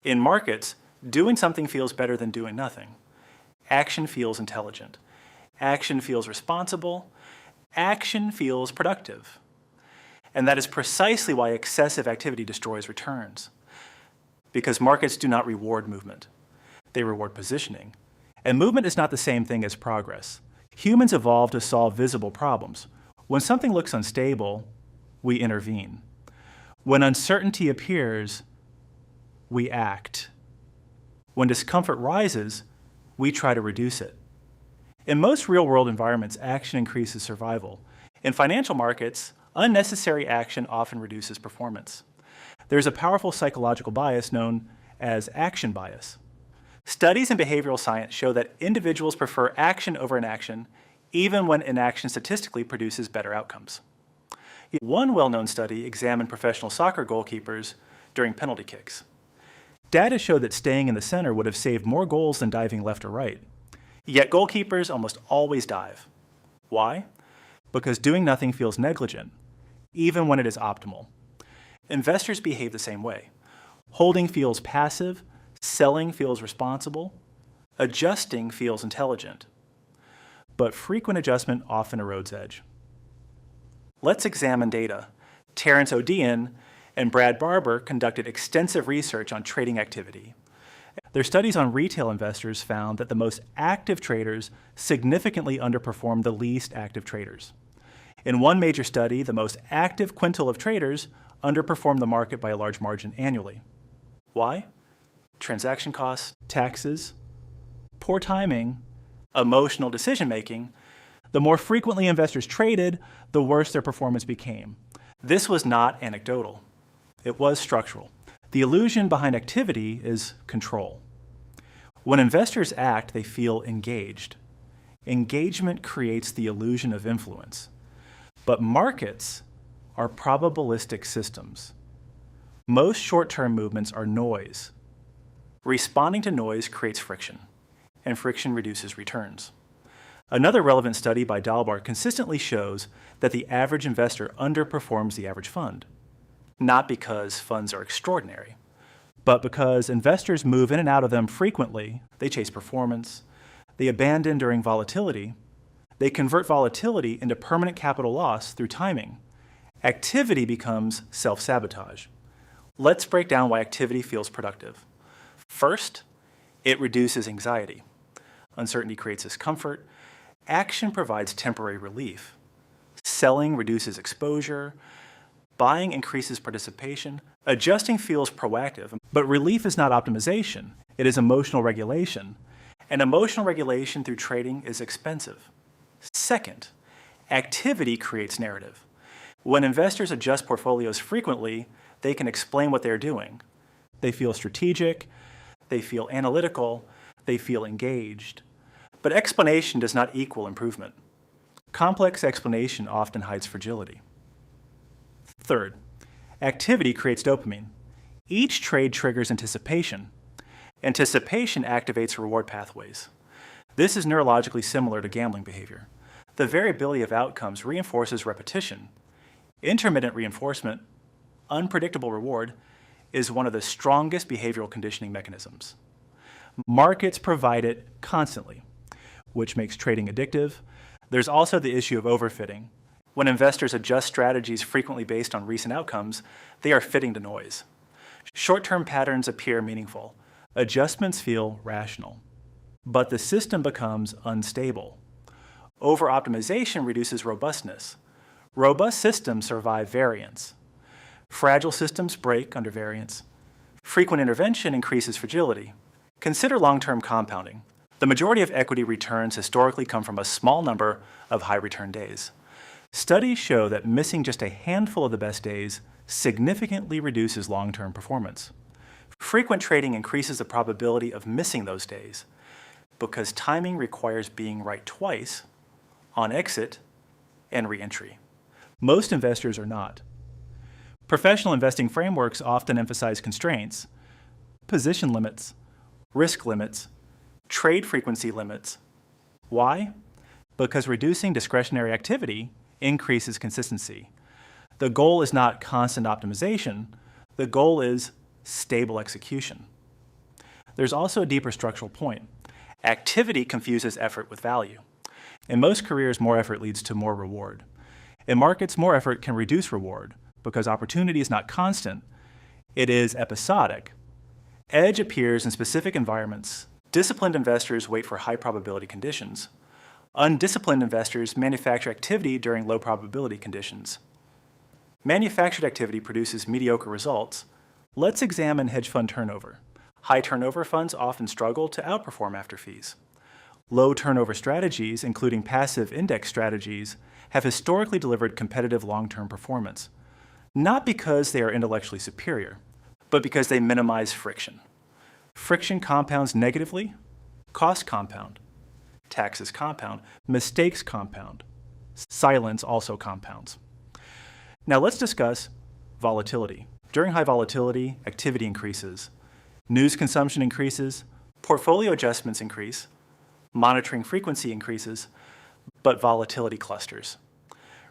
In markets, doing something feels better than doing nothing. Action feels intelligent. Action feels responsible. Action feels productive. And that is precisely why excessive activity destroys returns. Because markets do not reward movement. They reward positioning. And movement is not the same thing as progress. Humans evolved to solve visible problems. When something looks unstable, we intervene. When uncertainty appears, we act. When discomfort rises, we try to reduce it. In most real-world environments, action increases survival. In financial markets, unnecessary action often reduces performance. There's a powerful psychological bias known as action bias. Studies in behavioral science show that individuals prefer action over inaction, even when inaction statistically produces better outcomes. One well-known study examined professional soccer goalkeepers during penalty kicks. Data showed that staying in the center would have saved more goals than diving left or right. Yet goalkeepers almost always dive. Why? Because doing nothing feels negligent, even when it is optimal. Investors behave the same way. Holding feels passive, selling feels responsible, adjusting feels intelligent. But frequent adjustment often erodes edge. Let's examine data. Terrence O'Dean and Brad Barber conducted extensive research on trading activity. Their studies on retail investors found that the most active traders significantly underperformed the least active traders. In one major study, the most active quintile of traders underperformed the market by a large margin annually. Why? Transaction costs, taxes, poor timing, emotional decision-making. The more frequently investors traded, the worse their performance became. This was not anecdotal. It was structural. The illusion behind activity is control. When investors act, they feel engaged. Engagement creates the illusion of influence. But markets are probabilistic systems. Most short-term movements are noise. Responding to noise creates friction, and friction reduces returns. Another relevant study by Dalbar consistently shows that the average investor underperforms the average fund, not because funds are extraordinary, but because investors move in and out of them frequently. They chase performance, they abandon during volatility, they convert volatility into permanent capital loss through timing. Activity becomes self-sabotage. Let's break down why activity feels productive. First, it reduces anxiety. Uncertainty creates discomfort. Action provides temporary relief. Selling reduces exposure. Buying increases participation. Adjusting feels proactive. But relief is not optimization. It is emotional regulation. And emotional regulation through trading is expensive. Second, activity creates narrative. When investors adjust portfolios frequently, they can explain what they're doing. They feel strategic. They feel analytical. They feel engaged. But explanation does not equal improvement. Complex explanation often hides fragility. Third, activity creates dopamine. Each trade triggers anticipation. Anticipation activates reward pathways. This is neurologically similar to gambling behavior. The variability of outcomes reinforces repetition. Intermittent reinforcement, unpredictable reward, is one of the strongest behavioral conditioning mechanisms. Markets provide it constantly, which makes trading addictive. There's also the issue of overfitting. When investors adjust strategies frequently based on recent outcomes, they are fitting to noise. Short-term patterns appear meaningful. Adjustments feel rational. But the system becomes unstable. Over-optimization reduces robustness. Robust systems survive variance. Fragile systems break under variance. Frequent intervention increases fragility. Consider long-term compounding. The majority of equity returns historically come from a small number of high-return days. Studies show that missing just a handful of the best days significantly reduces long-term performance. Frequent trading increases the probability of missing those days because timing requires being right twice on exit and re-entry. Most investors are not. Professional investing frameworks often emphasize constraints, position limits, risk limits, trade frequency limits. Why? Because reducing discretionary activity increases consistency. The goal is not constant optimization. The goal is stable execution. There's also a deeper structural point. Activity confuses effort with value. In most careers, more effort leads to more reward. In markets, more effort can reduce reward because opportunity is not constant, it is episodic. Edge appears in specific environments. Disciplined investors wait for high probability conditions. Undisciplined investors manufacture activity during low probability conditions. Manufactured activity produces mediocre results. Let's examine hedge fund turnover. High turnover funds often struggle to outperform after fees. Low turnover strategies, including passive index strategies, have historically delivered competitive long-term performance, not because they are intellectually superior, but because they minimize friction. Friction compounds negatively, costs compound, taxes compound, mistakes compound, silence also compounds. Now let's discuss volatility. During high volatility, activity increases, news consumption increases, portfolio adjustments increase, monitoring frequency increases, but volatility clusters.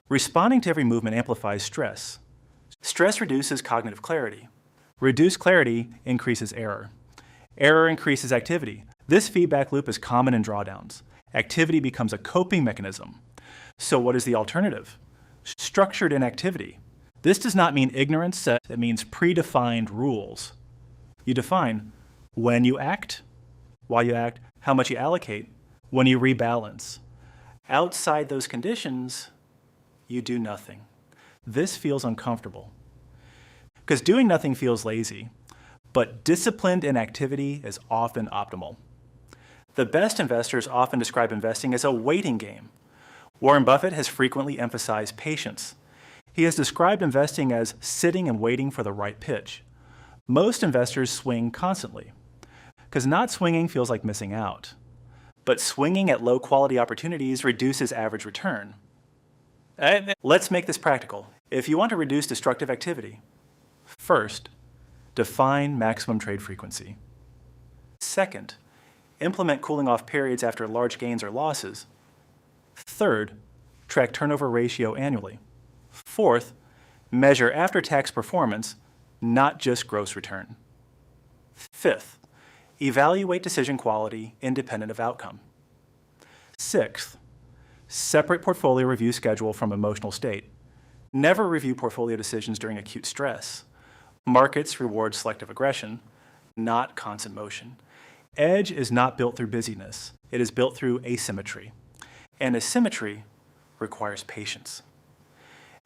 Responding to every movement amplifies stress. Stress reduces cognitive clarity. Reduced clarity increases error. Error increases activity. This feedback loop is common in drawdowns. Activity becomes a coping mechanism. So what is the alternative? Structured inactivity. This does not mean ignorance, it means predefined rules. You define when you act, why you act, how much you allocate, when you rebalance. Outside those conditions, you do nothing. This feels uncomfortable. Because doing nothing feels lazy, but disciplined inactivity is often optimal. The best investors often describe investing as a waiting game. Warren Buffett has frequently emphasized patience. He has described investing as sitting and waiting for the right pitch. Most investors swing constantly, because not swinging feels like missing out. But swinging at low-quality opportunities reduces average return. Let's make this practical. If you want to reduce destructive activity, first, define maximum trade frequency. Second, implement cooling off periods after large gains or losses. Third, track turnover ratio annually. Fourth, measure after-tax performance, not just gross return. Fifth, evaluate decision quality independent of outcome. Sixth, separate portfolio review schedule from emotional state. Never review portfolio decisions during acute stress. Markets reward selective aggression, not constant motion. Edge is not built through busyness. It is built through asymmetry. And asymmetry requires patience.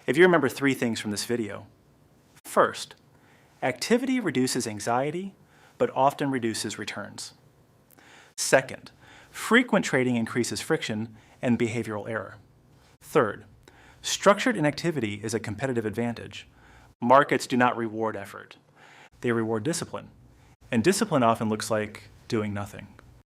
If you remember 3 things from this video. First, activity reduces anxiety, but often reduces returns. Second, frequent trading increases friction and behavioral error. Third, structured inactivity is a competitive advantage. Markets do not reward effort. They reward discipline. And discipline often looks like doing nothing.